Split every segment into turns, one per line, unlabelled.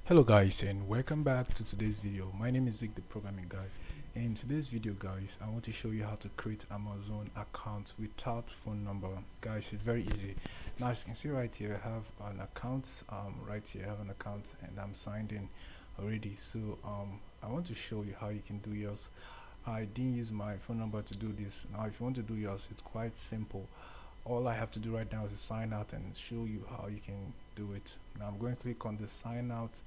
Hello guys, and welcome back to today's video. My name is Zig, the programming guy. And in today's video guys, I want to show you how to create Amazon account without phone number. Guys, it's very easy. Now as you can see right here, I have an account. Right here I have an account and I'm signed in already. So I want to show you how you can do yours. I didn't use my phone number to do this. Now if you want to do yours, it's quite simple. All I have to do right now is to sign out and show you how you can do it. Now I'm going to click on the sign out.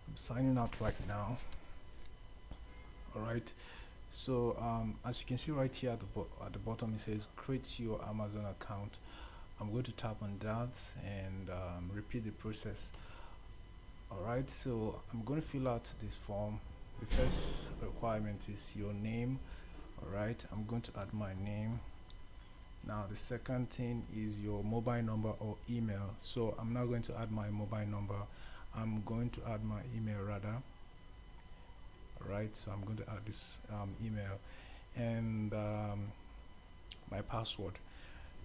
I'm signing out right now. All right, so as you can see right here at the bottom, it says create your Amazon account. I'm going to tap on that and repeat the process. All right, so I'm going to fill out this form. The first requirement is your name. All right, I'm going to add my name. Now the second thing is your mobile number or email. So I'm not going to add my mobile number, I'm going to add my email rather. Alright, so I'm going to add this email and my password.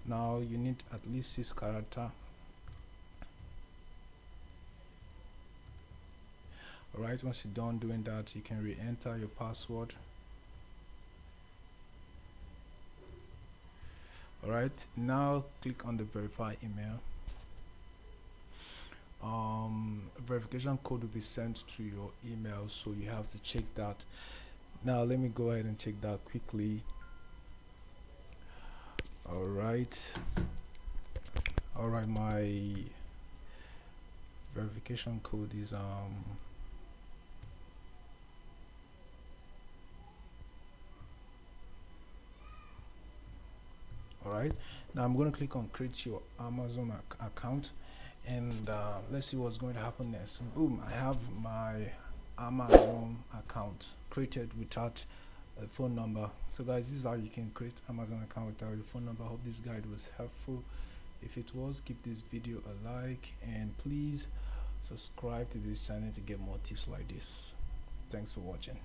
Now you need at least 6 characters. Alright, once you're done doing that, you can re-enter your password. Alright, now click on the verify email. A verification code will be sent to your email, so you have to check that. Now let me go ahead and check that quickly. Alright, my verification code is alright, now I'm going to click on create your Amazon account and let's see what's going to happen next. Boom, I have my Amazon account created without a phone number. So guys, this is how you can create Amazon account without your phone number. I hope this guide was helpful. If it was, give this video a like and please subscribe to this channel to get more tips like this. Thanks for watching.